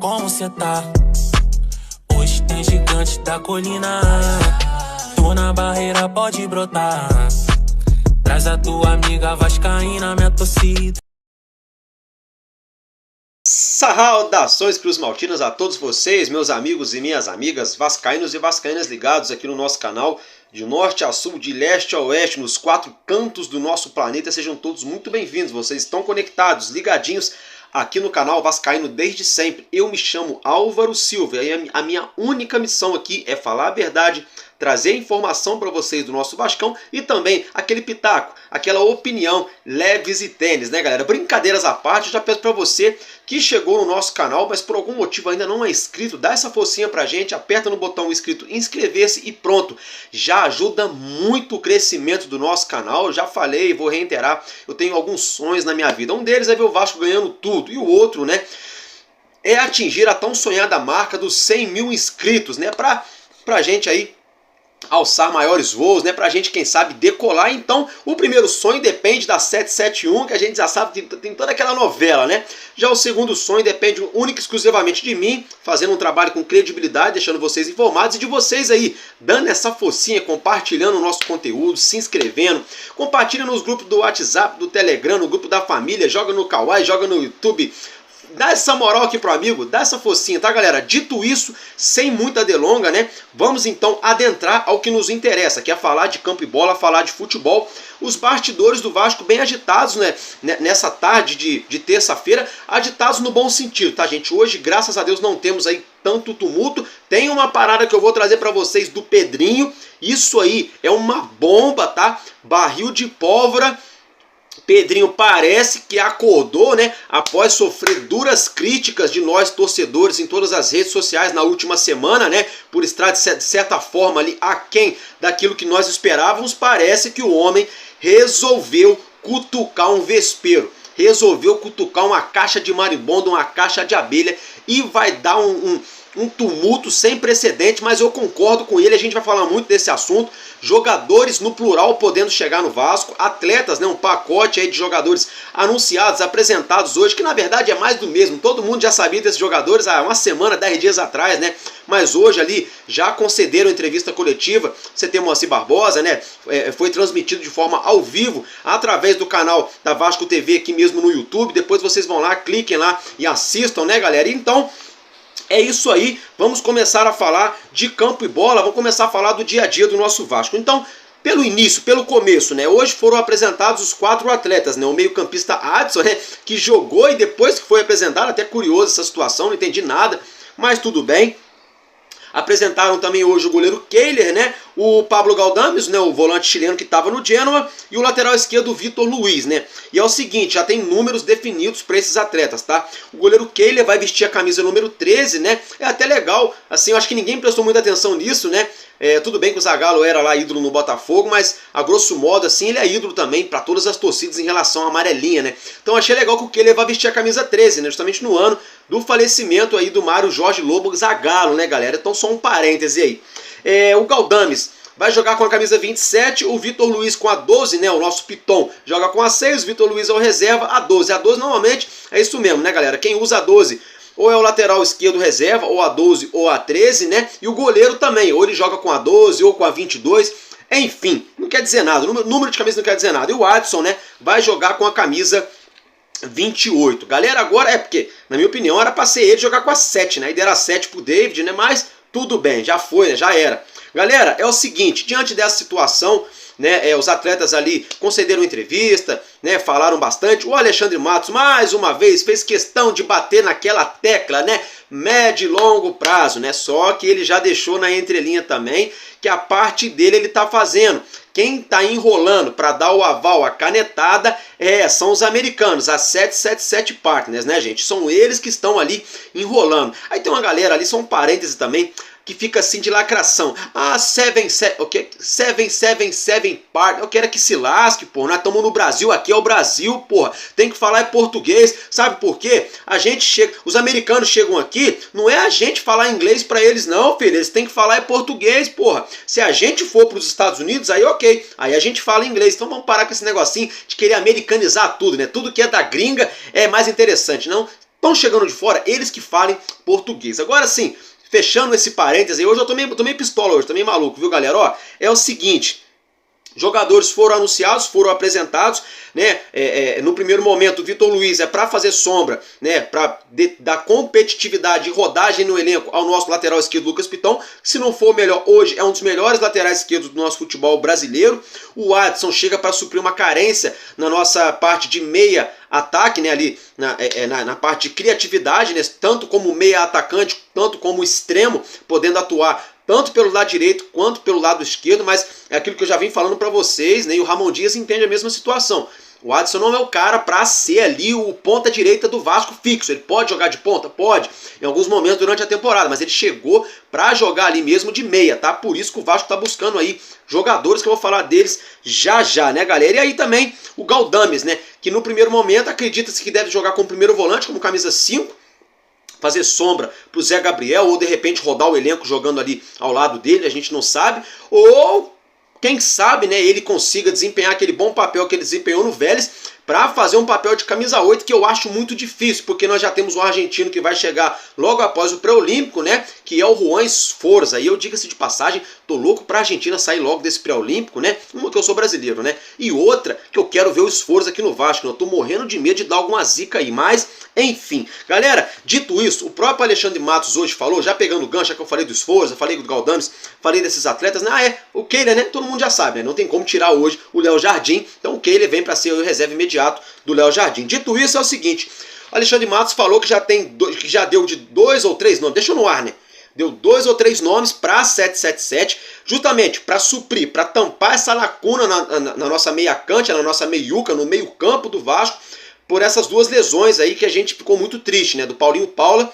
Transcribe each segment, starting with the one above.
como cê tá? Hoje tem gigante da colina. Tô na barreira, pode brotar. Traz a tua amiga vascaína, minha torcida. Saudações cruzmaltinas a todos vocês, meus amigos e minhas amigas, vascaínos e vascaínas ligados aqui no nosso canal, de norte a sul, de leste a oeste, nos quatro cantos do nosso planeta. Sejam todos muito bem-vindos, vocês estão conectados, ligadinhos aqui no canal Vascaíno desde sempre. Eu me chamo Álvaro Silva e a minha única missão aqui é falar a verdade, trazer informação para vocês do nosso Vascão e também aquele pitaco, aquela opinião leves e tênis, né, galera? Brincadeiras à parte, eu já peço para você que chegou no nosso canal, mas por algum motivo ainda não é inscrito, dá essa forcinha pra gente, aperta no botão inscrito, inscrever-se e pronto. Já ajuda muito o crescimento do nosso canal. Eu já falei, vou reiterar, eu tenho alguns sonhos na minha vida. Um deles é ver o Vasco ganhando tudo e o outro, né, é atingir a tão sonhada marca dos 100 mil inscritos, né, pra gente aí alçar maiores voos, né, pra gente, quem sabe, decolar. Então, o primeiro sonho depende da 771, que a gente já sabe, tem toda aquela novela, né? Já o segundo sonho depende única e exclusivamente de mim, fazendo um trabalho com credibilidade, deixando vocês informados, e de vocês aí, dando essa forcinha, compartilhando o nosso conteúdo, se inscrevendo, compartilha nos grupos do WhatsApp, do Telegram, no grupo da família, joga no Kawaii, joga no YouTube. Dá essa moral aqui pro amigo, dá essa focinha, tá, galera? Dito isso, sem muita delonga, né? Vamos então adentrar ao que nos interessa, que é falar de campo e bola, falar de futebol. Os bastidores do Vasco bem agitados, né? Nessa tarde de terça-feira, agitados no bom sentido, tá, gente? Hoje, graças a Deus, não temos aí tanto tumulto. Tem uma parada que eu vou trazer para vocês do Pedrinho. Isso aí é uma bomba, tá? Barril de pólvora. Pedrinho parece que acordou, né, após sofrer duras críticas de nós torcedores em todas as redes sociais na última semana, né, por estar de certa forma ali aquém daquilo que nós esperávamos. Parece que o homem resolveu cutucar um vespeiro, resolveu cutucar uma caixa de marimbondo, uma caixa de abelha, e vai dar um tumulto sem precedente. Mas eu concordo com ele, a gente vai falar muito desse assunto. Jogadores no plural podendo chegar no Vasco, atletas, né, um pacote aí de jogadores anunciados, apresentados hoje, que na verdade é mais do mesmo. Todo mundo já sabia desses jogadores há uma semana, 10 dias atrás, né? Mas hoje ali já concederam entrevista coletiva. Você tem Moacir Barbosa, né? Foi transmitido de forma ao vivo através do canal da Vasco TV aqui mesmo no YouTube. Depois vocês vão lá, cliquem lá e assistam, né, galera? Então, é isso aí, vamos começar a falar de campo e bola, vamos começar a falar do dia a dia do nosso Vasco. Então, pelo início, pelo começo, né? Hoje foram apresentados os 4 atletas, né? O meio-campista Adson, né, que jogou e depois que foi apresentado, até curioso essa situação, não entendi nada, mas tudo bem. Apresentaram também hoje o goleiro Kehler, né? O Pablo Galdames, né? O volante chileno que estava no Genoa, e o lateral esquerdo Vitor Luiz, né? E é o seguinte, já tem números definidos para esses atletas, tá? O goleiro Kehler vai vestir a camisa número 13, né? É até legal, assim, eu acho que ninguém prestou muita atenção nisso, né? Tudo bem que o Zagallo era lá ídolo no Botafogo, mas a grosso modo, assim, ele é ídolo também para todas as torcidas em relação à amarelinha, né? Então achei legal que o Kehler vai vestir a camisa 13, né? Justamente no ano do falecimento aí do Mário Jorge Lobo Zagallo, né, galera? Então só um parêntese aí. O Galdames vai jogar com a camisa 27, o Vitor Luiz com a 12, né, o nosso Piton, joga com a 6, o Vitor Luiz é o reserva, a 12. A 12 normalmente é isso mesmo, né, galera? Quem usa a 12 ou é o lateral esquerdo reserva, ou a 12 ou a 13, né? E o goleiro também, ou ele joga com a 12 ou com a 22. Enfim, não quer dizer nada, o número de camisa não quer dizer nada. E o Adson, né, vai jogar com a camisa 28. Galera, agora porque, na minha opinião, era pra ser ele jogar com a 7, né? E deram a 7 pro David, né? Mas tudo bem, já foi, né? Já era. Galera, é o seguinte, diante dessa situação, né, os atletas ali concederam entrevista, né, falaram bastante. O Alexandre Matos, mais uma vez, fez questão de bater naquela tecla, né, médio e longo prazo, né, só que ele já deixou na entrelinha também que a parte dele ele tá fazendo. Quem está enrolando para dar o aval, a canetada, são os americanos, a 777 Partners, né, gente? São eles que estão ali enrolando. Aí tem uma galera ali, só um parêntese também, que fica assim de lacração. Ah, 777 Partners. Eu quero que se lasque, pô. Nós estamos no Brasil, aqui é o Brasil, porra. Tem que falar português. Sabe por quê? A gente chega, os americanos chegam aqui, não é a gente falar inglês para eles não, filho. Eles têm que falar português, porra. Se a gente for para os Estados Unidos, aí ok. Aí a gente fala inglês. Então vamos parar com esse negocinho de querer americanizar tudo, né? Tudo que é da gringa é mais interessante, não? estão chegando de fora, eles que falem português. Agora sim, fechando esse parênteses aí, hoje eu tô meio pistola hoje, tô meio maluco, viu galera? Ó, é o seguinte, jogadores foram anunciados, foram apresentados, né? No primeiro momento o Vitor Luiz é para fazer sombra, né? Para dar competitividade e rodagem no elenco ao nosso lateral esquerdo Lucas Piton. Se não for o melhor hoje, é um dos melhores laterais esquerdos do nosso futebol brasileiro. O Adson chega para suprir uma carência na nossa parte de meia ataque, né? Ali na parte de criatividade, né? Tanto como meia atacante, tanto como extremo, podendo atuar tanto pelo lado direito quanto pelo lado esquerdo, mas é aquilo que eu já vim falando para vocês, né? E o Ramon Dias entende a mesma situação. O Adson não é o cara para ser ali o ponta direita do Vasco fixo. Ele pode jogar de ponta? Pode, em alguns momentos durante a temporada, mas ele chegou para jogar ali mesmo de meia, tá? Por isso que o Vasco tá buscando aí jogadores que eu vou falar deles já já, né, galera? E aí também o Galdames, né? Que no primeiro momento acredita-se que deve jogar como primeiro volante, como camisa 5, fazer sombra pro Zé Gabriel, ou de repente rodar o elenco jogando ali ao lado dele, a gente não sabe, ou quem sabe, né, ele consiga desempenhar aquele bom papel que ele desempenhou no Vélez para fazer um papel de camisa 8, que eu acho muito difícil, porque nós já temos um argentino que vai chegar logo após o pré-olímpico, né, que é o Juan Esforza, e eu diga-se de passagem, tô louco pra Argentina sair logo desse pré-olímpico, né, uma que eu sou brasileiro, né, e outra que eu quero ver o Esforza aqui no Vasco, né? Eu tô morrendo de medo de dar alguma zica aí, mas enfim, galera, dito isso, o próprio Alexandre Matos hoje falou, já pegando o gancho, já que eu falei do Esforza, falei do Galdames, falei desses atletas, né, o Kehler, né, todo mundo já sabe, né, não tem como tirar hoje o Léo Jardim, então o Kehler vem para ser o reserva imediato do Léo Jardim. Dito isso, é o seguinte, o Alexandre Matos falou que já deu de 2 ou 3 nomes, deixa no ar, né, deu 2 ou 3 nomes para 777, justamente para suprir, para tampar essa lacuna na nossa meia-cante, na nossa meiuca, no meio-campo do Vasco, por essas duas lesões aí que a gente ficou muito triste, né? Do Paulinho Paula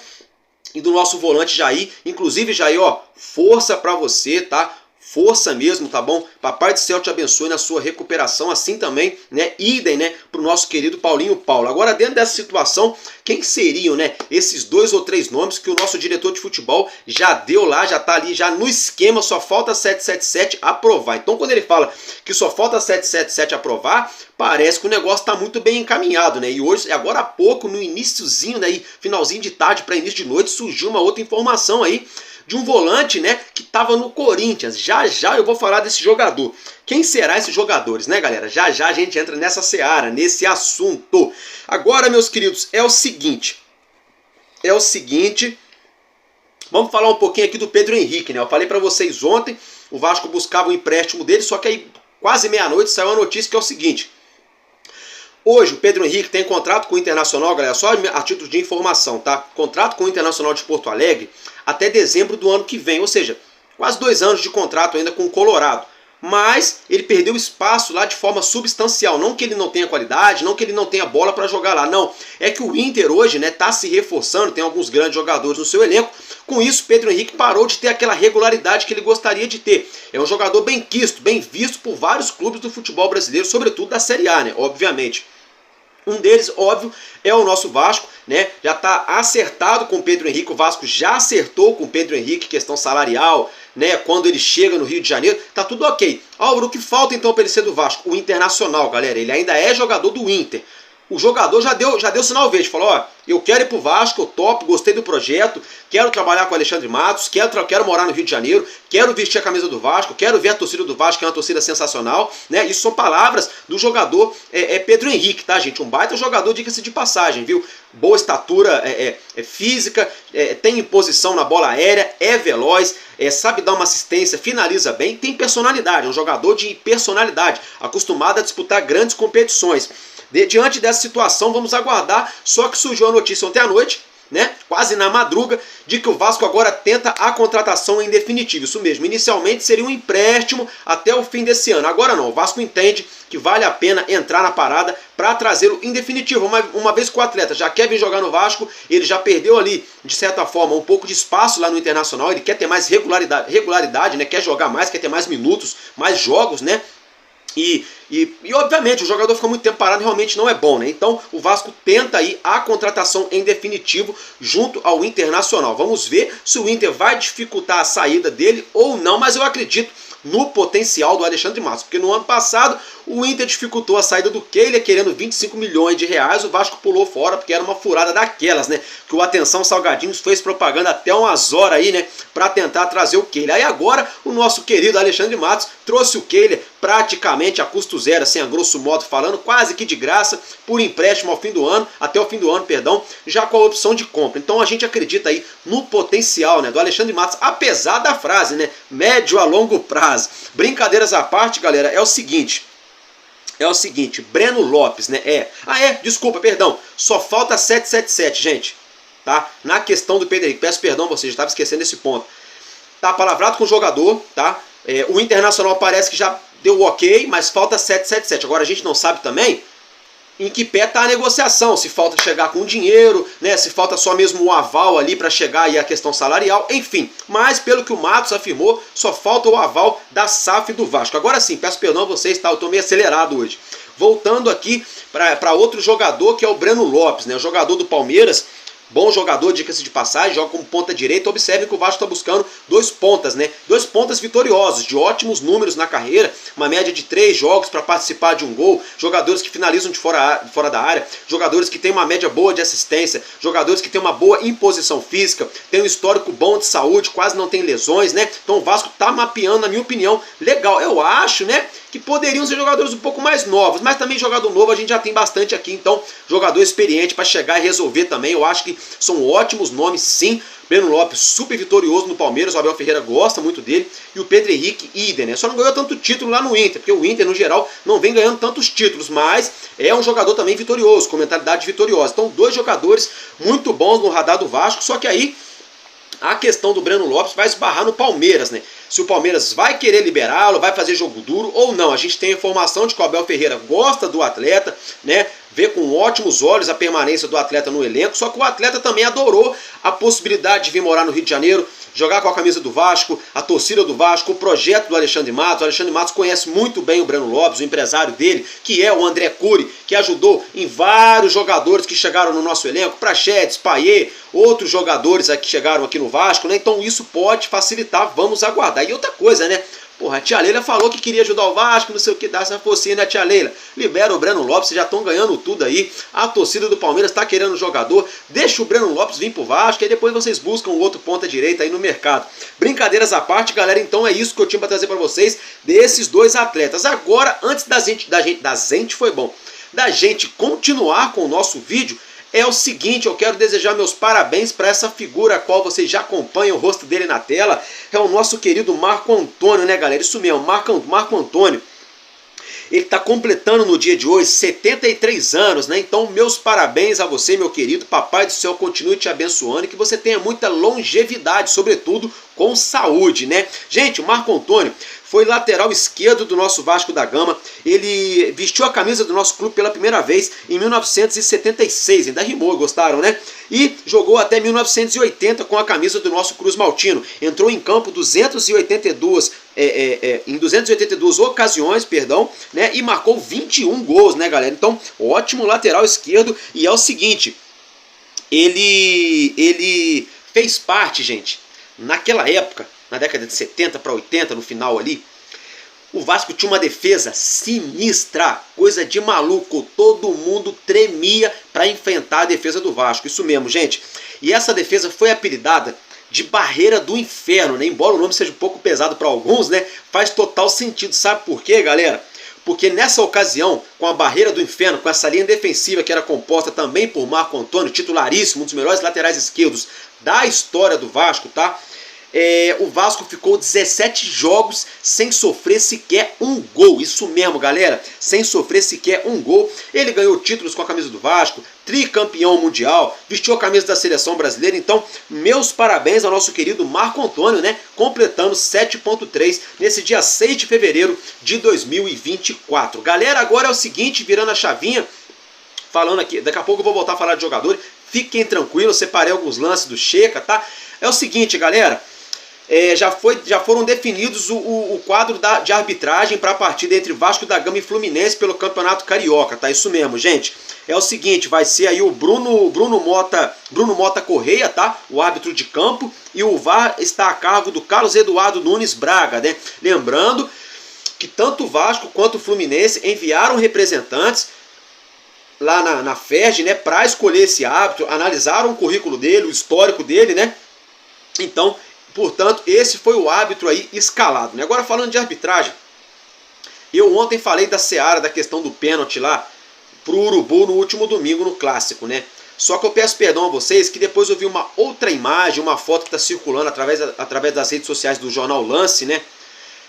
e do nosso volante Jair. Inclusive, Jair, ó, força pra você, tá? Força mesmo, tá bom? Papai do céu te abençoe na sua recuperação, assim também, né? Idem, né? Pro nosso querido Paulinho Paula. Agora, dentro dessa situação, quem seriam, né? Esses 2 ou 3 nomes que o nosso diretor de futebol já deu lá, já tá ali, já no esquema, só falta 777 aprovar. Então, quando ele fala que só falta 777 aprovar, parece que o negócio tá muito bem encaminhado, né? E hoje, agora há pouco, no iniciozinho, né? Finalzinho de tarde para início de noite, surgiu uma outra informação aí, de um volante, né, que estava no Corinthians. Já já eu vou falar desse jogador. Quem será esses jogadores, né, galera? Já já a gente entra nessa seara, nesse assunto. Agora, meus queridos, é o seguinte, vamos falar um pouquinho aqui do Pedro Henrique, né? Eu falei para vocês ontem, o Vasco buscava um empréstimo dele, só que aí quase meia-noite saiu a notícia que é o seguinte: hoje o Pedro Henrique tem contrato com o Internacional, galera, só a título de informação, tá? Contrato com o Internacional de Porto Alegre até dezembro do ano que vem, ou seja, quase 2 anos de contrato ainda com o Colorado. Mas ele perdeu espaço lá de forma substancial, não que ele não tenha qualidade, não que ele não tenha bola para jogar lá, não. É que o Inter hoje, né, tá se reforçando, tem alguns grandes jogadores no seu elenco. Com isso, Pedro Henrique parou de ter aquela regularidade que ele gostaria de ter. É um jogador bem quisto, bem visto por vários clubes do futebol brasileiro, sobretudo da Série A, né, obviamente. Um deles, óbvio, é o nosso Vasco, né? Já está acertado com o Pedro Henrique, o Vasco já acertou com o Pedro Henrique, questão salarial, né? Quando ele chega no Rio de Janeiro, tá tudo ok. Álvaro, o que falta então para ele ser do Vasco? O Internacional, galera, ele ainda é jogador do Inter. O jogador já deu sinal verde, falou, ó, eu quero ir pro Vasco, eu topo, gostei do projeto, quero trabalhar com o Alexandre Matos, quero morar no Rio de Janeiro, quero vestir a camisa do Vasco, quero ver a torcida do Vasco, que é uma torcida sensacional, né? Isso são palavras do jogador Pedro Henrique, tá, gente? Um baita jogador, diga-se de passagem, viu? Boa estatura física, tem imposição na bola aérea, é veloz, sabe dar uma assistência, finaliza bem, tem personalidade, é um jogador de personalidade, acostumado a disputar grandes competições. Diante dessa situação, vamos aguardar, só que surgiu a notícia ontem à noite, né, quase na madruga, de que o Vasco agora tenta a contratação em definitivo. Isso mesmo, inicialmente seria um empréstimo até o fim desse ano. Agora não, o Vasco entende que vale a pena entrar na parada para trazê-lo em definitivo. Uma vez que o atleta já quer vir jogar no Vasco, ele já perdeu ali, de certa forma, um pouco de espaço lá no Internacional, ele quer ter mais regularidade, né, quer jogar mais, quer ter mais minutos, mais jogos, né? E obviamente o jogador fica muito tempo parado, realmente não é bom, né? Então o Vasco tenta aí a contratação em definitivo junto ao Internacional. Vamos ver se o Inter vai dificultar a saída dele ou não, mas eu acredito no potencial do Alexandre Matos, porque no ano passado O Inter dificultou a saída do Kehler, querendo 25 milhões de reais. O Vasco pulou fora porque era uma furada daquelas, né? Que o Atenção Salgadinhos fez propaganda até umas horas aí, né? Pra tentar trazer o Kehler. Aí agora o nosso querido Alexandre Matos trouxe o Kehler praticamente a custo zero, assim, a grosso modo falando, quase que de graça, por empréstimo ao fim do ano, até o fim do ano, perdão, já com a opção de compra. Então a gente acredita aí no potencial, né, do Alexandre Matos, apesar da frase, né? Médio a longo prazo. Brincadeiras à parte, galera, é o seguinte, Breno Lopes, né? Desculpa, perdão. Só falta 777, gente. Tá? Na questão do Pedro Henrique, peço perdão, você já estava esquecendo esse ponto. Tá palavrado com o jogador, tá? O Internacional parece que já deu ok, mas falta 777. Agora a gente não sabe também em que pé está a negociação, se falta chegar com dinheiro, né? Se falta só mesmo o aval ali para chegar aí a questão salarial, enfim. Mas pelo que o Matos afirmou, só falta o aval da SAF do Vasco. Agora sim, peço perdão a vocês, tá? Eu estou meio acelerado hoje. Voltando aqui para outro jogador que é o Breno Lopes, né? O jogador do Palmeiras. Bom jogador, dica-se de passagem, joga como ponta direita. Observe que o Vasco está buscando 2 pontas, né? 2 pontas vitoriosos, de ótimos números na carreira, uma média de 3 jogos para participar de um gol, jogadores que finalizam de fora da área, jogadores que têm uma média boa de assistência, jogadores que têm uma boa imposição física, tem um histórico bom de saúde, quase não tem lesões, né? Então o Vasco está mapeando, na minha opinião, legal. Eu acho, né, que poderiam ser jogadores um pouco mais novos, mas também jogador novo a gente já tem bastante aqui, então jogador experiente para chegar e resolver também, eu acho que são ótimos nomes, sim. Breno Lopes, super vitorioso no Palmeiras, o Abel Ferreira gosta muito dele, e o Pedro Henrique, idem, né? Só não ganhou tanto título lá no Inter, porque o Inter, no geral, não vem ganhando tantos títulos, mas é um jogador também vitorioso, com mentalidade vitoriosa. Então, 2 jogadores muito bons no radar do Vasco, só que aí a questão do Breno Lopes vai esbarrar no Palmeiras, né? Se o Palmeiras vai querer liberá-lo, vai fazer jogo duro ou não. A gente tem a informação de que o Abel Ferreira gosta do atleta, né? Vê com ótimos olhos a permanência do atleta no elenco, só que o atleta também adorou a possibilidade de vir morar no Rio de Janeiro, jogar com a camisa do Vasco, a torcida do Vasco, o projeto do Alexandre Matos. O Alexandre Matos conhece muito bem o Breno Lopes, o empresário dele, que é o André Cury, que ajudou em vários jogadores que chegaram no nosso elenco, Prachedes, Payet, outros jogadores que chegaram aqui no Vasco, né? Então isso pode facilitar, vamos aguardar. E outra coisa, né? Porra, a tia Leila falou que queria ajudar o Vasco, não sei o que, dá essa focinha, né, tia Leila? Libera o Breno Lopes, vocês já estão ganhando tudo aí. A torcida do Palmeiras está querendo o jogador. Deixa o Breno Lopes vir pro Vasco e depois vocês buscam o outro ponta direita aí no mercado. Brincadeiras à parte, galera, então é isso que eu tinha para trazer para vocês desses 2 atletas. Agora, antes da gente continuar com o nosso vídeo, é o seguinte, eu quero desejar meus parabéns para essa figura a qual vocês já acompanham o rosto dele na tela. É o nosso querido Marco Antônio, né, galera? Isso mesmo, Marco Antônio. Ele está completando no dia de hoje 73 anos, né? Então, meus parabéns a você, meu querido. Papai do céu continue te abençoando e que você tenha muita longevidade, sobretudo com saúde, né? Gente, o Marco Antônio foi lateral esquerdo do nosso Vasco da Gama. Ele vestiu a camisa do nosso clube pela primeira vez em 1976. Ainda rimou, gostaram, né? E jogou até 1980 com a camisa do nosso Cruz Maltino. Entrou em campo em 282 ocasiões, perdão, né? E marcou 21 gols, né, galera? Então, ótimo lateral esquerdo. E é o seguinte, ele fez parte, gente, naquela época, na década de 70 para 80, no final ali, o Vasco tinha uma defesa sinistra, coisa de maluco. Todo mundo tremia para enfrentar a defesa do Vasco. Isso mesmo, gente. E essa defesa foi apelidada de Barreira do Inferno, né? Embora o nome seja um pouco pesado para alguns, né? Faz total sentido. Sabe por quê, galera? Porque nessa ocasião, com a Barreira do Inferno, com essa linha defensiva que era composta também por Marco Antônio, titularíssimo, um dos melhores laterais esquerdos da história do Vasco, tá? O Vasco ficou 17 jogos sem sofrer sequer um gol. Isso mesmo, galera, sem sofrer sequer um gol. Ele ganhou títulos com a camisa do Vasco, tricampeão mundial, vestiu a camisa da seleção brasileira. Então, meus parabéns ao nosso querido Marco Antônio, né? Completando 7.3 nesse dia 6 de fevereiro de 2024. Galera, agora é o seguinte, virando a chavinha, falando aqui, daqui a pouco eu vou voltar a falar de jogadores. Fiquem tranquilos, separei alguns lances do Checa, tá? É o seguinte, galera. Já foram definidos o quadro de arbitragem para a partida entre Vasco da Gama e Fluminense pelo Campeonato Carioca, tá? Isso mesmo, gente. É o seguinte, vai ser aí o Bruno Mota Correia, tá? O árbitro de campo, e o VAR está a cargo do Carlos Eduardo Nunes Braga, né? Lembrando que tanto o Vasco quanto o Fluminense enviaram representantes lá na FERJ, né, para escolher esse árbitro, analisaram o currículo dele, o histórico dele, né? Então, portanto, esse foi o árbitro aí escalado, né? Agora falando de arbitragem, eu ontem falei da seara, da questão do pênalti lá pro Urubu no último domingo no Clássico, né? Só que eu peço perdão a vocês que depois eu vi uma outra imagem, uma foto que está circulando através das redes sociais do jornal Lance, né?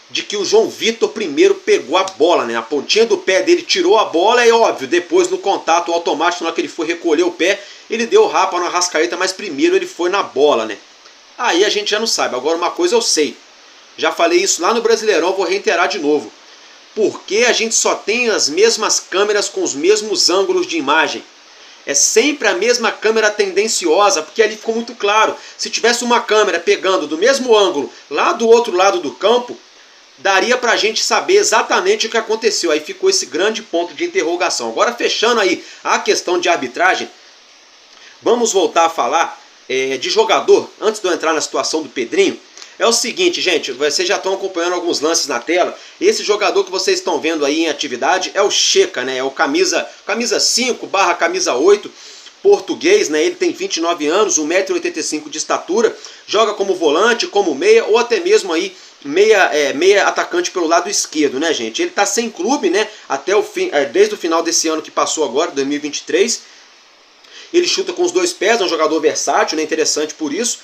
De que o João Vitor primeiro pegou a bola, né? A pontinha do pé dele tirou a bola e, óbvio, depois no contato automático, na hora que ele foi recolher o pé, ele deu o rapa na Arrascaeta, mas primeiro ele foi na bola, né? Aí a gente já não sabe. Agora uma coisa eu sei. Já falei isso lá no Brasileirão, vou reiterar de novo. Por que a gente só tem as mesmas câmeras com os mesmos ângulos de imagem? É sempre a mesma câmera tendenciosa, porque ali ficou muito claro. Se tivesse uma câmera pegando do mesmo ângulo lá do outro lado do campo, daria pra gente saber exatamente o que aconteceu. Aí ficou esse grande ponto de interrogação. Agora, fechando aí a questão de arbitragem, vamos voltar a falar de jogador, antes de eu entrar na situação do Pedrinho. É o seguinte, gente, vocês já estão acompanhando alguns lances na tela. Esse jogador que vocês estão vendo aí em atividade é o Checa, né? É o camisa 5/camisa 8, português, né? Ele tem 29 anos, 1,85 m de estatura, joga como volante, como meia ou até mesmo aí meia atacante pelo lado esquerdo, né, gente? Ele tá sem clube, né? Até o fim, desde o final desse ano que passou agora, 2023. Ele chuta com os dois pés, é um jogador versátil, né? Interessante por isso.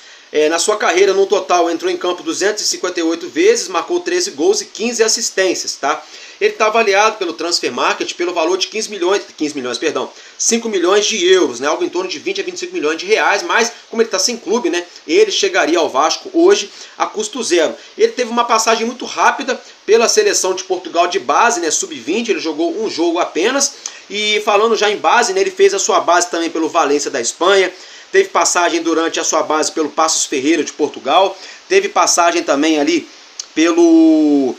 Na sua carreira, no total, entrou em campo 258 vezes, marcou 13 gols e 15 assistências, tá? Ele está avaliado pelo Transfer Market pelo valor de 5 milhões de euros, né? Algo em torno de 20 a 25 milhões de reais, mas como ele está sem clube, né? Ele chegaria ao Vasco hoje a custo zero. Ele teve uma passagem muito rápida pela seleção de Portugal de base, né? Sub-20, ele jogou um jogo apenas. E falando já em base, né? Ele fez a sua base também pelo Valência da Espanha. Teve passagem durante a sua base pelo Passos Ferreira de Portugal. Teve passagem também ali pelo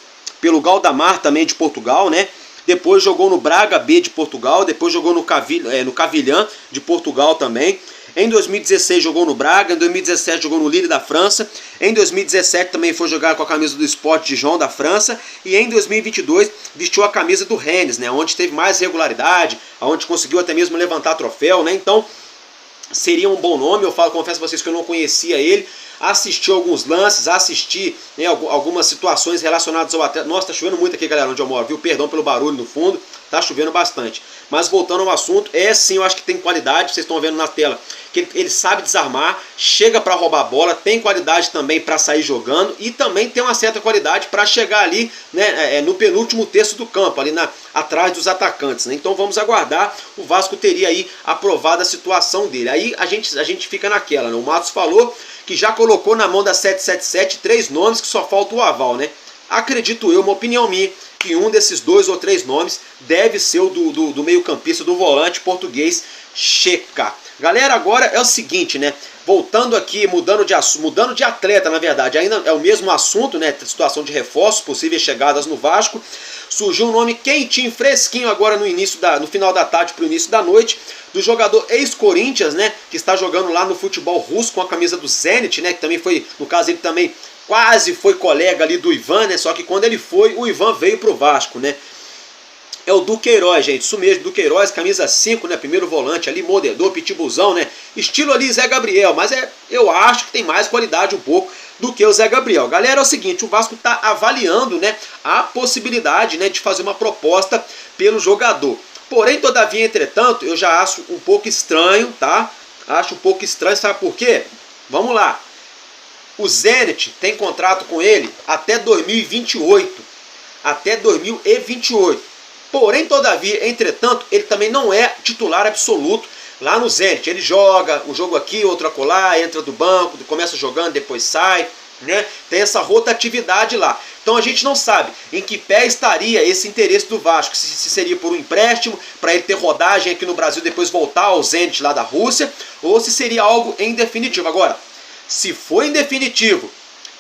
Galdamar também de Portugal, né? Depois jogou no Braga B de Portugal. Depois jogou no Cavilhã de Portugal também. Em 2016 jogou no Braga. Em 2017 jogou no Lille da França. Em 2017 também foi jogar com a camisa do Sport Dijon da França. E em 2022 vestiu a camisa do Rennes, né? Onde teve mais regularidade, onde conseguiu até mesmo levantar troféu, né? Então seria um bom nome. Eu confesso a vocês que eu não conhecia ele. Assisti alguns lances, assisti, né, algumas situações relacionadas ao atleta. Nossa, tá chovendo muito aqui, galera, onde eu moro, viu? Perdão pelo barulho no fundo, tá chovendo bastante. Mas voltando ao assunto, sim, eu acho que tem qualidade, vocês estão vendo na tela, que ele sabe desarmar, chega para roubar a bola, tem qualidade também para sair jogando e também tem uma certa qualidade para chegar ali, né, no penúltimo terço do campo, ali atrás dos atacantes, né? Então vamos aguardar. O Vasco teria aí aprovado a situação dele. Aí a gente fica naquela, né? O Matos falou que já colocou na mão da 777 3 nomes, que só falta o aval, né? Acredito eu, uma opinião minha, que um desses 2 ou 3 nomes deve ser o do meio-campista, do volante português Checa. Galera, agora é o seguinte, né? Voltando aqui, mudando de atleta, na verdade, ainda é o mesmo assunto, né? Situação de reforços, possíveis chegadas no Vasco. Surgiu um nome quentinho, fresquinho agora no final da tarde para o início da noite, do jogador ex-Corinthians, né? Que está jogando lá no futebol russo com a camisa do Zenit, né? Que também foi, no caso, ele também quase foi colega ali do Ivan, né? Só que quando ele foi, o Ivan veio pro Vasco, né? É o Duqueiroz, gente, isso mesmo, Duqueiroz, camisa 5, né, primeiro volante ali, mordedor, pitibuzão, né, estilo ali Zé Gabriel, mas eu acho que tem mais qualidade um pouco do que o Zé Gabriel. Galera, é o seguinte, o Vasco tá avaliando, né, a possibilidade, né, de fazer uma proposta pelo jogador. Porém, todavia, entretanto, eu já acho um pouco estranho, tá? Acho um pouco estranho, sabe por quê? Vamos lá. O Zenit tem contrato com ele até 2028. Até 2028. Porém, todavia, entretanto, ele também não é titular absoluto lá no Zenit. Ele joga um jogo aqui, outro acolá, entra do banco, começa jogando, depois sai, né? Tem essa rotatividade lá. Então a gente não sabe em que pé estaria esse interesse do Vasco. Se seria por um empréstimo, para ele ter rodagem aqui no Brasil, depois voltar ao Zenit lá da Rússia, ou se seria algo em definitivo. Agora, se for em definitivo,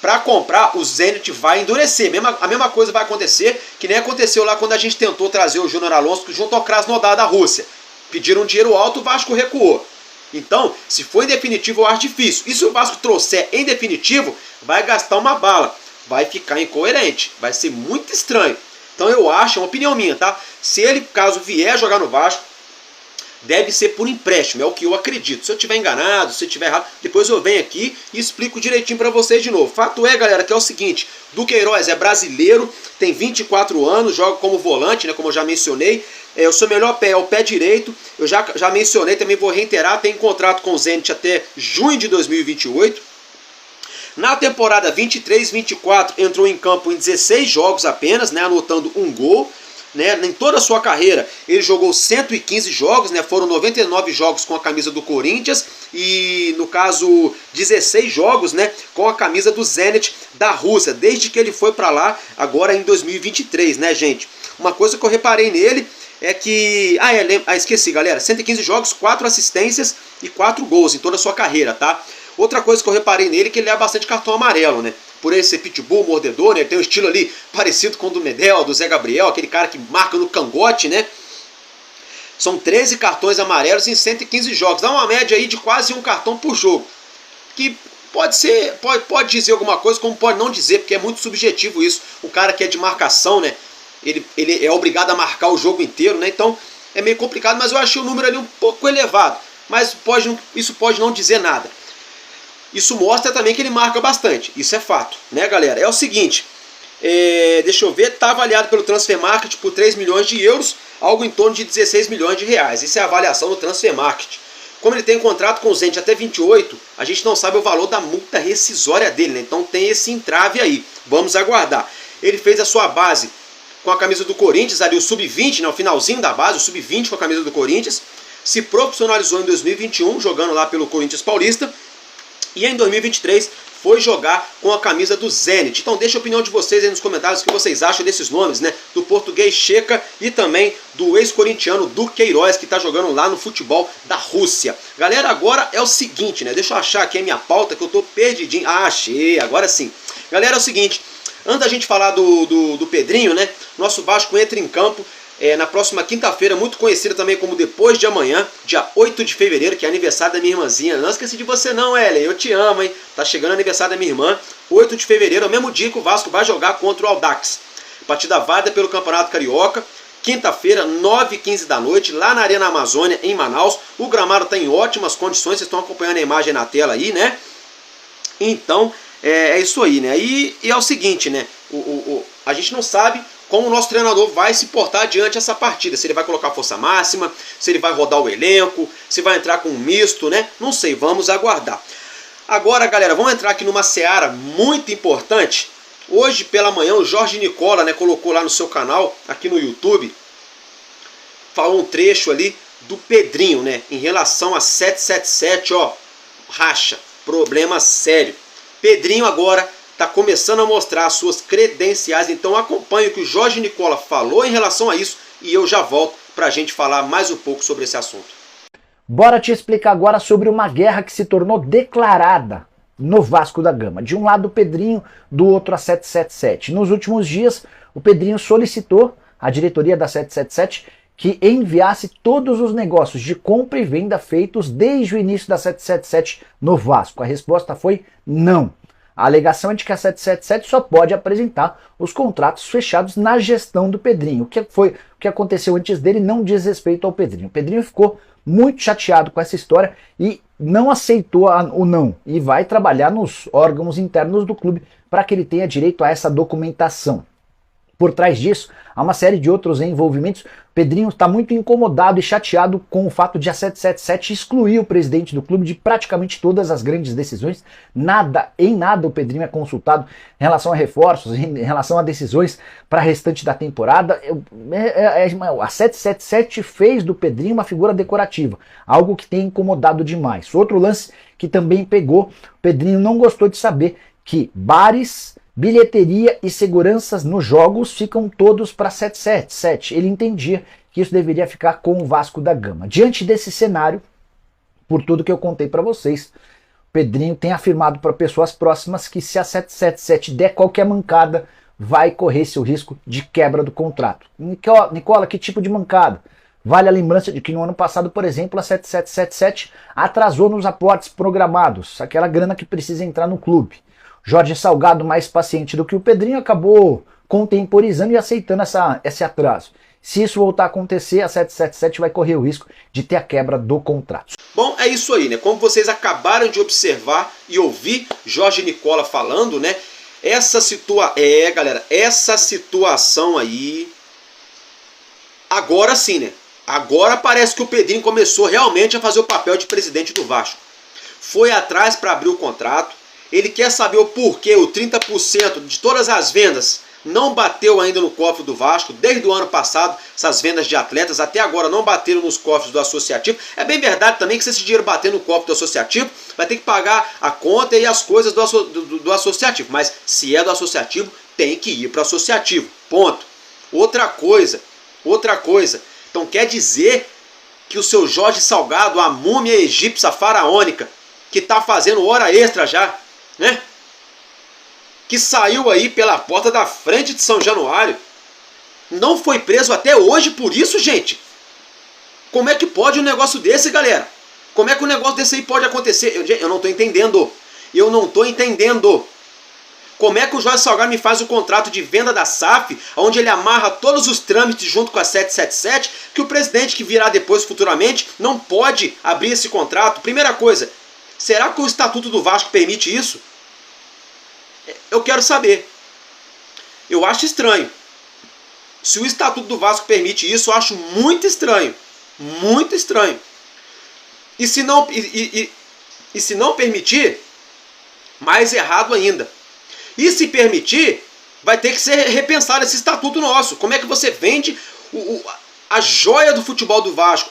para comprar, o Zenit vai endurecer. A mesma coisa vai acontecer que nem aconteceu lá quando a gente tentou trazer o Júnior Alonso junto ao Krasnodar da Rússia. Pediram dinheiro alto, o Vasco recuou. Então, se for em definitivo, eu acho difícil. E se o Vasco trouxer em definitivo, vai gastar uma bala. Vai ficar incoerente. Vai ser muito estranho. Então eu acho, é uma opinião minha, tá? Se ele, caso vier jogar no Vasco, deve ser por empréstimo, é o que eu acredito. Se eu estiver enganado, se eu estiver errado, depois eu venho aqui e explico direitinho para vocês de novo. Fato é, galera, que é o seguinte, Duqueiroz é brasileiro, tem 24 anos, joga como volante, né, como eu já mencionei. O seu melhor pé é o pé direito, eu já mencionei, também vou reiterar, tem contrato com o Zenit até junho de 2028. Na temporada 23-24 entrou em campo em 16 jogos apenas, né, anotando um gol. Né, em toda a sua carreira ele jogou 115 jogos, né, foram 99 jogos com a camisa do Corinthians e no caso 16 jogos, né, com a camisa do Zenit da Rússia, desde que ele foi para lá agora em 2023, né, gente. Uma coisa que eu reparei nele é que, esqueci, galera, 115 jogos, 4 assistências e 4 gols em toda a sua carreira, tá? Outra coisa que eu reparei nele é que ele leva bastante cartão amarelo, né? Por ele ser pitbull, mordedor, né? Ele tem um estilo ali parecido com o do Medel, do Zé Gabriel, aquele cara que marca no cangote, né? São 13 cartões amarelos em 115 jogos. Dá uma média aí de quase um cartão por jogo. Que pode ser, pode dizer alguma coisa, como pode não dizer, porque é muito subjetivo isso. O cara que é de marcação, né? Ele é obrigado a marcar o jogo inteiro, né? Então é meio complicado, mas eu achei o número ali um pouco elevado. Mas isso pode não dizer nada. Isso mostra também que ele marca bastante. Isso é fato, né, galera? É o seguinte, deixa eu ver, está avaliado pelo Transfer Market por 3 milhões de euros, algo em torno de 16 milhões de reais. Isso é a avaliação do Transfer Market. Como ele tem contrato com o Zenit até 28, a gente não sabe o valor da multa rescisória dele, né? Então tem esse entrave aí. Vamos aguardar. Ele fez a sua base com a camisa do Corinthians, ali o Sub-20, né, o finalzinho da base, o Sub-20 com a camisa do Corinthians. Se profissionalizou em 2021, jogando lá pelo Corinthians Paulista. E em 2023 foi jogar com a camisa do Zenit. Então deixa a opinião de vocês aí nos comentários o que vocês acham desses nomes, né? Do português Checa e também do ex-corintiano Duqueiroz, que está jogando lá no futebol da Rússia. Galera, agora é o seguinte, né? Deixa eu achar aqui a minha pauta que eu tô perdidinho. Ah, achei, agora sim. Galera, é o seguinte, antes da gente falar do Pedrinho, né? Nosso Vasco entra em campo na próxima quinta-feira, muito conhecida também como depois de amanhã, dia 8 de fevereiro, que é aniversário da minha irmãzinha. Não esqueci de você não, Ellen, eu te amo, hein? Tá chegando o aniversário da minha irmã, 8 de fevereiro, é o mesmo dia que o Vasco vai jogar contra o Audax. Partida válida pelo Campeonato Carioca, quinta-feira, 9h15 da noite, lá na Arena Amazônia, em Manaus. O gramado está em ótimas condições, vocês estão acompanhando a imagem na tela aí, né? Então, é isso aí, né? E é o seguinte, né? A gente não sabe como o nosso treinador vai se portar diante dessa partida. Se ele vai colocar força máxima, se ele vai rodar o elenco, se vai entrar com um misto, né? Não sei, vamos aguardar. Agora, galera, vamos entrar aqui numa seara muito importante. Hoje pela manhã o Jorge Nicola, né, colocou lá no seu canal, aqui no YouTube, falou um trecho ali do Pedrinho, né? Em relação a 777, ó, racha, problema sério. Pedrinho agora está começando a mostrar as suas credenciais, então acompanhe o que o Jorge Nicola falou em relação a isso e eu já volto para a gente falar mais um pouco sobre esse assunto. Bora te explicar agora sobre uma guerra que se tornou declarada no Vasco da Gama. De um lado o Pedrinho, do outro a 777. Nos últimos dias, o Pedrinho solicitou à diretoria da 777 que enviasse todos os negócios de compra e venda feitos desde o início da 777 no Vasco. A resposta foi não. A alegação é de que a 777 só pode apresentar os contratos fechados na gestão do Pedrinho. O que aconteceu antes dele não diz respeito ao Pedrinho. O Pedrinho ficou muito chateado com essa história e não aceitou o não. E vai trabalhar nos órgãos internos do clube para que ele tenha direito a essa documentação. Por trás disso, há uma série de outros envolvimentos. O Pedrinho está muito incomodado e chateado com o fato de a 777 excluir o presidente do clube de praticamente todas as grandes decisões. Em nada o Pedrinho é consultado em relação a reforços, em relação a decisões para a restante da temporada. A 777 fez do Pedrinho uma figura decorativa, algo que tem incomodado demais. Outro lance que também pegou, o Pedrinho não gostou de saber que bares, bilheteria e seguranças nos jogos ficam todos para 777. Ele entendia que isso deveria ficar com o Vasco da Gama. Diante desse cenário, por tudo que eu contei para vocês, o Pedrinho tem afirmado para pessoas próximas que se a 777 der qualquer mancada, vai correr esse risco de quebra do contrato. Nicola, que tipo de mancada? Vale a lembrança de que no ano passado, por exemplo, a 7777 atrasou nos aportes programados, aquela grana que precisa entrar no clube. Jorge Salgado, mais paciente do que o Pedrinho, acabou contemporizando e aceitando esse atraso. Se isso voltar a acontecer, a 777 vai correr o risco de ter a quebra do contrato. Bom, é isso aí, né? Como vocês acabaram de observar e ouvir Jorge Nicola falando, né? Essa situação aí... Agora sim, né? Agora parece que o Pedrinho começou realmente a fazer o papel de presidente do Vasco. Foi atrás para abrir o contrato. Ele quer saber o porquê, o 30% de todas as vendas não bateu ainda no cofre do Vasco. Desde o ano passado, essas vendas de atletas até agora não bateram nos cofres do associativo. É bem verdade também que se esse dinheiro bater no cofre do associativo, vai ter que pagar a conta e as coisas do associativo. Mas se é do associativo, tem que ir para o associativo. Ponto. Outra coisa. Então quer dizer que o seu Jorge Salgado, a múmia egípcia faraônica, que está fazendo hora extra já, né? Que saiu aí pela porta da frente de São Januário, não foi preso até hoje por isso, gente? Como é que pode um negócio desse, galera? Como é que um negócio desse aí pode acontecer? Eu não estou entendendo. Como é que o Jorge Salgado me faz o contrato de venda da SAF, onde ele amarra todos os trâmites junto com a 777, que o presidente que virá depois, futuramente, não pode abrir esse contrato? Primeira coisa, será que o Estatuto do Vasco permite isso? Eu quero saber. Eu acho estranho. Se o Estatuto do Vasco permite isso, eu acho muito estranho. Muito estranho. E se não permitir, mais errado ainda. E se permitir, vai ter que ser repensado esse estatuto nosso. Como é que você vende a joia do futebol do Vasco,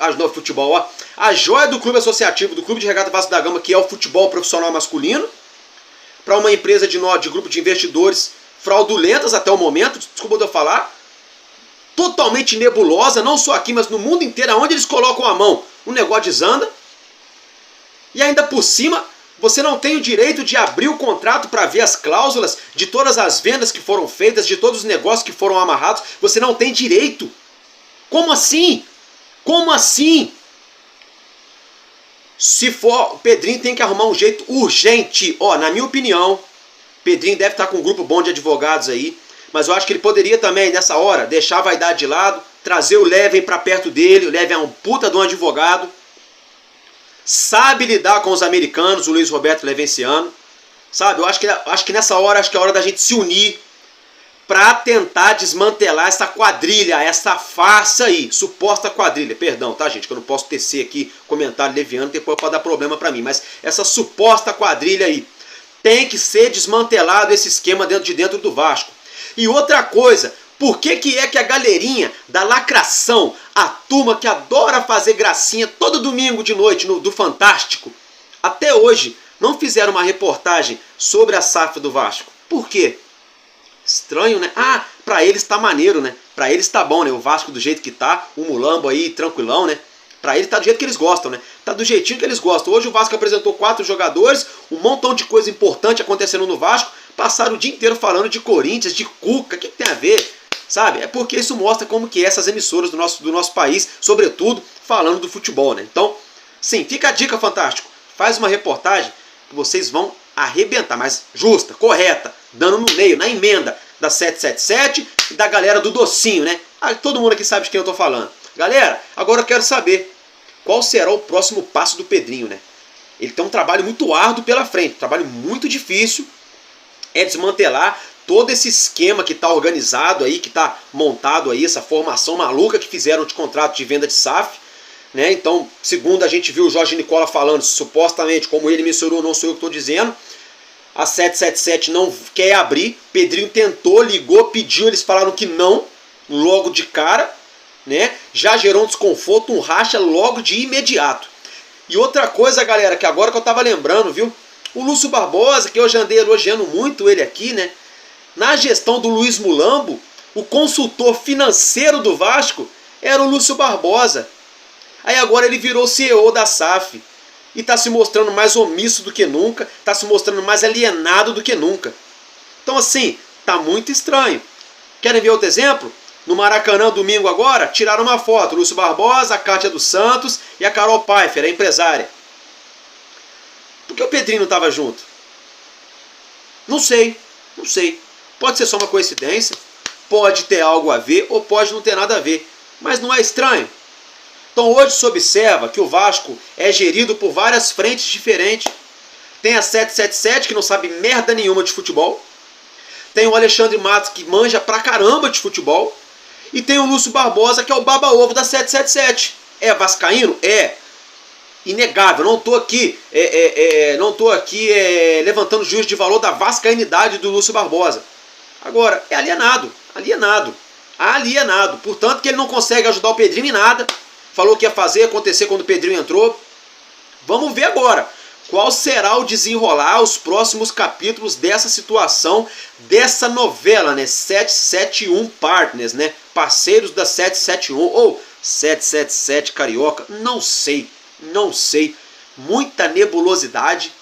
a joia do clube associativo, do clube de regata Vasco da Gama, que é o futebol profissional masculino, para uma empresa de grupo de investidores fraudulentas até o momento, desculpa eu falar, totalmente nebulosa, não só aqui, mas no mundo inteiro, onde eles colocam a mão, o negócio desanda. E ainda por cima, você não tem o direito de abrir o contrato para ver as cláusulas de todas as vendas que foram feitas, de todos os negócios que foram amarrados. Você não tem direito. Como assim? Como assim? Se for, o Pedrinho tem que arrumar um jeito urgente. Na minha opinião, Pedrinho deve estar com um grupo bom de advogados aí, mas eu acho que ele poderia também, nessa hora, deixar a vaidade de lado, trazer o Leven para perto dele. O Leven é um puta de um advogado, sabe lidar com os americanos, o Luiz Roberto Levenciano, sabe? Eu acho que nessa hora, é hora da gente se unir para tentar desmantelar essa quadrilha, essa farsa aí, suposta quadrilha, perdão, tá, gente, que eu não posso tecer aqui comentário leviano, depois pode dar problema para mim, mas essa suposta quadrilha aí, tem que ser desmantelado esse esquema dentro do Vasco. E outra coisa, por que é que a galerinha da lacração, a turma que adora fazer gracinha todo domingo de noite do Fantástico, até hoje não fizeram uma reportagem sobre a SAF do Vasco? Por quê? Estranho, né? Pra eles tá maneiro, né? Pra eles tá bom, né? O Vasco do jeito que tá, o Mulambo aí tranquilão, né? Pra eles tá do jeito que eles gostam, né? Tá do jeitinho que eles gostam. Hoje o Vasco apresentou 4 jogadores, um montão de coisa importante acontecendo no Vasco, passaram o dia inteiro falando de Corinthians, de Cuca, o que tem a ver? Sabe? É porque isso mostra como que é essas emissoras do nosso país, sobretudo falando do futebol, né? Então, sim, fica a dica, Fantástico. Faz uma reportagem que vocês vão arrebentar, mas justa, correta, dando no meio, na emenda da 777 e da galera do docinho, né? Todo mundo aqui sabe de quem eu tô falando. Galera, agora eu quero saber qual será o próximo passo do Pedrinho, né? Ele tem um trabalho muito árduo pela frente, um trabalho muito difícil, é desmantelar todo esse esquema que está organizado aí, que está montado aí, essa formação maluca que fizeram de contrato de venda de SAF, né? Então, segundo a gente viu o Jorge Nicola falando, supostamente, como ele mencionou, não sou eu que estou dizendo, a 777 não quer abrir, Pedrinho tentou, ligou, pediu, eles falaram que não, logo de cara, né? Já gerou um desconforto, um racha logo de imediato. E outra coisa, galera, que agora que eu estava lembrando, viu? O Lúcio Barbosa, que eu já andei elogiando muito ele aqui, né? Na gestão do Luiz Mulambo, o consultor financeiro do Vasco era o Lúcio Barbosa. Aí agora ele virou CEO da SAF. E está se mostrando mais omisso do que nunca, está se mostrando mais alienado do que nunca. Então assim, tá muito estranho. Querem ver outro exemplo? No Maracanã, domingo agora, tiraram uma foto. Lúcio Barbosa, a Kátia dos Santos e a Carol Pfeiffer, a empresária. Por que o Pedrinho não estava junto? Não sei. Pode ser só uma coincidência. pode ter algo a ver ou pode não ter nada a ver. Mas não é estranho? Então hoje se observa que o Vasco é gerido por várias frentes diferentes. Tem a 777, que não sabe merda nenhuma de futebol. Tem o Alexandre Matos, que manja pra caramba de futebol. E tem o Lúcio Barbosa, que é o baba-ovo da 777. É vascaíno? É. Inegável. Não estou aqui, levantando juízo de valor da vascainidade do Lúcio Barbosa. Agora, é alienado. Portanto, que ele não consegue ajudar o Pedrinho em nada. Falou que ia fazer acontecer quando o Pedrinho entrou. Vamos ver agora qual será o desenrolar, os próximos capítulos dessa situação, dessa novela, né? 771 Partners, né? Parceiros da 771 ou 777 Carioca, não sei. Muita nebulosidade,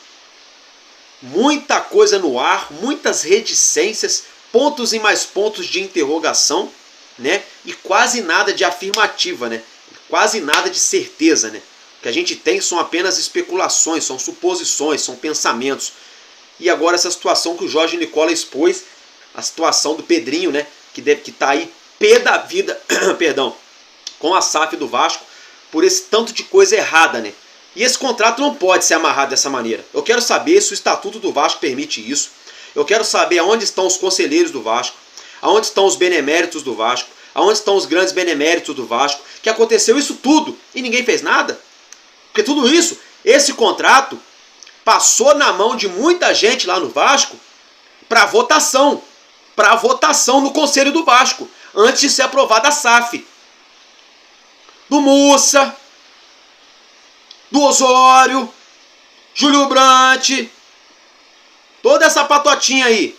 muita coisa no ar, muitas reticências, pontos e mais pontos de interrogação, né? E quase nada de afirmativa, né? Quase nada de certeza, né? O que a gente tem são apenas especulações, são suposições, são pensamentos. E agora essa situação que o Jorge Nicola expôs, a situação do Pedrinho, né? Que tá aí pé da vida, perdão, com a SAF do Vasco, por esse tanto de coisa errada, né? E esse contrato não pode ser amarrado dessa maneira. Eu quero saber se o Estatuto do Vasco permite isso. Eu quero saber aonde estão os conselheiros do Vasco, aonde estão os beneméritos do Vasco, aonde estão os grandes beneméritos do Vasco, que aconteceu isso tudo e ninguém fez nada. Porque tudo isso, esse contrato, passou na mão de muita gente lá no Vasco para votação no Conselho do Vasco, antes de ser aprovada a SAF. Do Mussa, do Osório, Júlio Brandt, toda essa patotinha aí.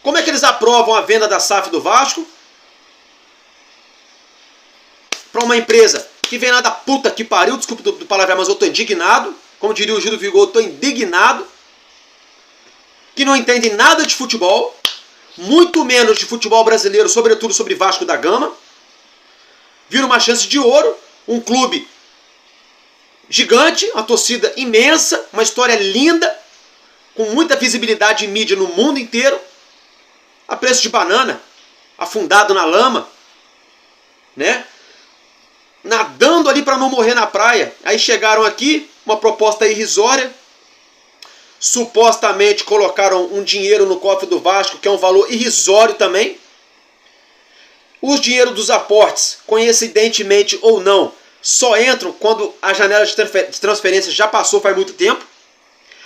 Como é que eles aprovam a venda da SAF do Vasco? Para uma empresa que vem lá da puta que pariu, desculpa do palavra, mas eu tô indignado. Como diria o Gil do Vigor, eu tô indignado. Que não entende nada de futebol, muito menos de futebol brasileiro, sobretudo sobre Vasco da Gama. Vira uma chance de ouro, um clube gigante, uma torcida imensa, uma história linda, com muita visibilidade em mídia no mundo inteiro, a preço de banana, afundado na lama, né? Nadando ali para não morrer na praia. Aí chegaram aqui, uma proposta irrisória, supostamente colocaram um dinheiro no cofre do Vasco, que é um valor irrisório também. Os dinheiros dos aportes, coincidentemente ou não, só entram quando a janela de transferência já passou faz muito tempo.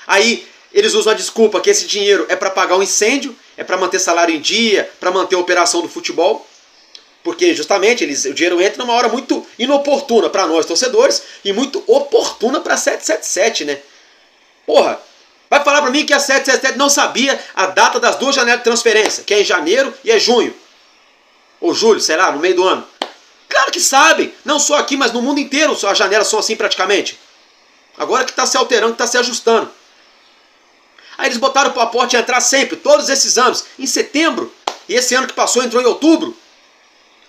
Aí eles usam a desculpa que esse dinheiro é para pagar um incêndio, é para manter salário em dia, para manter a operação do futebol. Porque justamente o dinheiro entra numa hora muito inoportuna para nós torcedores e muito oportuna para a 777, né? Porra, vai falar para mim que a 777 não sabia a data das duas janelas de transferência, que é em janeiro e é junho. Ou julho, sei lá, no meio do ano. Claro que sabem, não só aqui, mas no mundo inteiro as janelas são assim praticamente. Agora que está se alterando, que está se ajustando. Aí eles botaram para o aporte entrar sempre, todos esses anos, em setembro, e esse ano que passou entrou em outubro.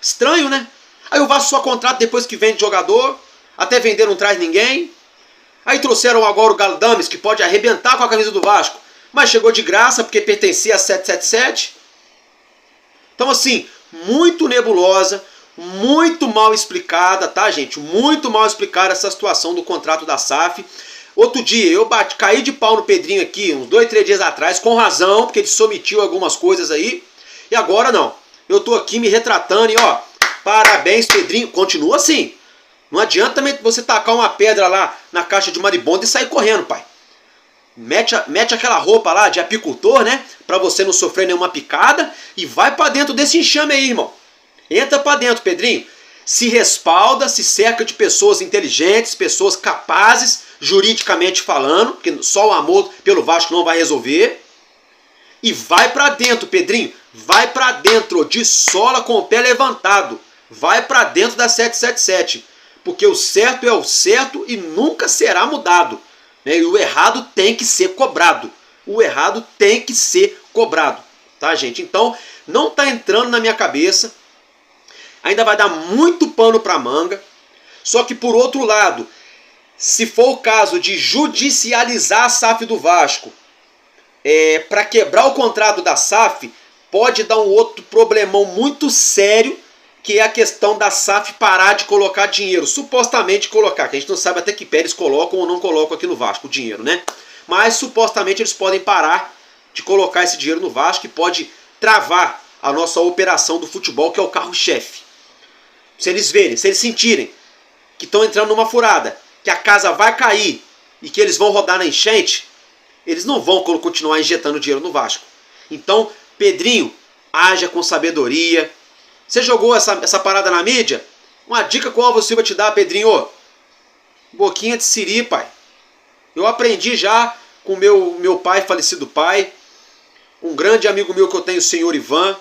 Estranho, né? Aí o Vasco só contrata depois que vende jogador, até vender não traz ninguém. Aí trouxeram agora o Galo Dames, que pode arrebentar com a camisa do Vasco, mas chegou de graça porque pertencia a 777. Então assim, muito nebulosa, muito mal explicada, tá, gente? Muito mal explicada essa situação do contrato da SAF. Outro dia eu caí de pau no Pedrinho aqui, uns 2, 3 dias atrás, com razão, porque ele se omitiu algumas coisas aí. E agora não. Eu tô aqui me retratando e ó, parabéns Pedrinho, continua assim. Não adianta também você tacar uma pedra lá na caixa de maribondo e sair correndo, pai. Mete aquela roupa lá de apicultor, né? Pra você não sofrer nenhuma picada e vai pra dentro desse enxame aí, irmão. Entra pra dentro, Pedrinho. Se respalda, se cerca de pessoas inteligentes, pessoas capazes, juridicamente falando, porque só o amor pelo Vasco não vai resolver. E vai pra dentro, Pedrinho. Vai pra dentro, de sola com o pé levantado. Vai pra dentro da 777. Porque o certo é o certo e nunca será mudado. E o errado tem que ser cobrado. O errado tem que ser cobrado. Tá, gente? Então, não tá entrando na minha cabeça. Ainda vai dar muito pano pra manga. Só que, por outro lado, se for o caso de judicializar a SAF do Vasco, para quebrar o contrato da SAF, pode dar um outro problemão muito sério, que é a questão da SAF parar de colocar dinheiro. Supostamente colocar, que a gente não sabe até que pé eles colocam ou não colocam aqui no Vasco o dinheiro, né? Mas supostamente eles podem parar de colocar esse dinheiro no Vasco e pode travar a nossa operação do futebol, que é o carro-chefe. Se eles verem, se eles sentirem que estão entrando numa furada, que a casa vai cair e que eles vão rodar na enchente, eles não vão continuar injetando dinheiro no Vasco. Então, Pedrinho, haja com sabedoria. Você jogou essa parada na mídia? Uma dica que o Álvaro Silva te dá, Pedrinho. Boquinha de siri, pai. Eu aprendi já com meu pai, falecido pai, um grande amigo meu que eu tenho, o senhor Ivan.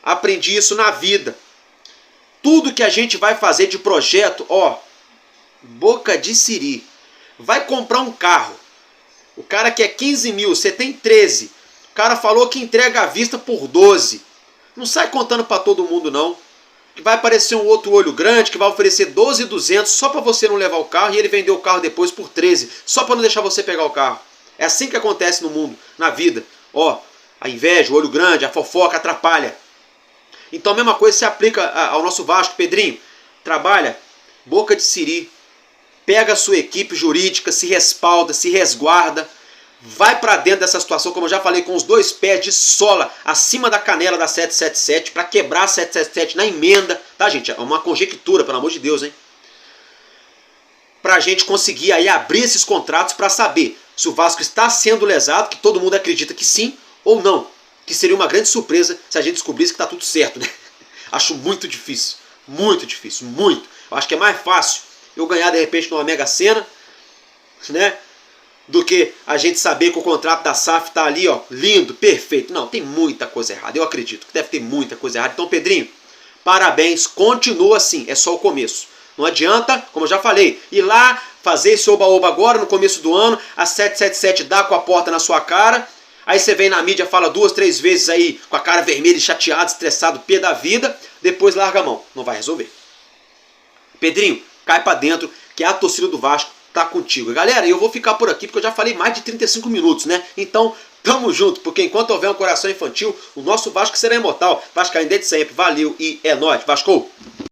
Aprendi isso na vida. Tudo que a gente vai fazer de projeto, boca de siri. Vai comprar um carro. O cara quer 15 mil, você tem 13. O cara falou que entrega à vista por 12. Não sai contando para todo mundo, não. Que vai aparecer um outro olho grande que vai oferecer 12.200 só para você não levar o carro e ele vender o carro depois por 13, só para não deixar você pegar o carro. É assim que acontece no mundo, na vida. A inveja, o olho grande, a fofoca atrapalha. Então a mesma coisa se aplica ao nosso Vasco, Pedrinho. Trabalha, boca de siri. Pega a sua equipe jurídica, se respalda, se resguarda. Vai para dentro dessa situação, como eu já falei, com os 2 pés de sola acima da canela da 777 para quebrar a 777 na emenda, tá, gente? É uma conjectura, pelo amor de Deus, hein? Pra gente conseguir aí abrir esses contratos para saber se o Vasco está sendo lesado, que todo mundo acredita que sim, ou não. Que seria uma grande surpresa se a gente descobrisse que tá tudo certo, né? Acho muito difícil, muito. Eu acho que é mais fácil eu ganhar de repente numa Mega Sena, né? Do que a gente saber que o contrato da SAF tá ali, lindo, perfeito. Não, tem muita coisa errada. Eu acredito que deve ter muita coisa errada. Então, Pedrinho, parabéns, continua assim, é só o começo. Não adianta, como eu já falei, ir lá, fazer esse oba-oba agora, no começo do ano, a 777 dá com a porta na sua cara, aí você vem na mídia, fala 2, 3 vezes aí, com a cara vermelha, chateado, estressado, pé da vida, depois larga a mão. Não vai resolver. Pedrinho, cai pra dentro, que a torcida do Vasco tá contigo. Galera, eu vou ficar por aqui porque eu já falei mais de 35 minutos, né? Então, tamo junto, porque enquanto houver um coração infantil, o nosso Vasco será imortal. Vascaíno desde sempre. Valeu e é nóis. Vasco!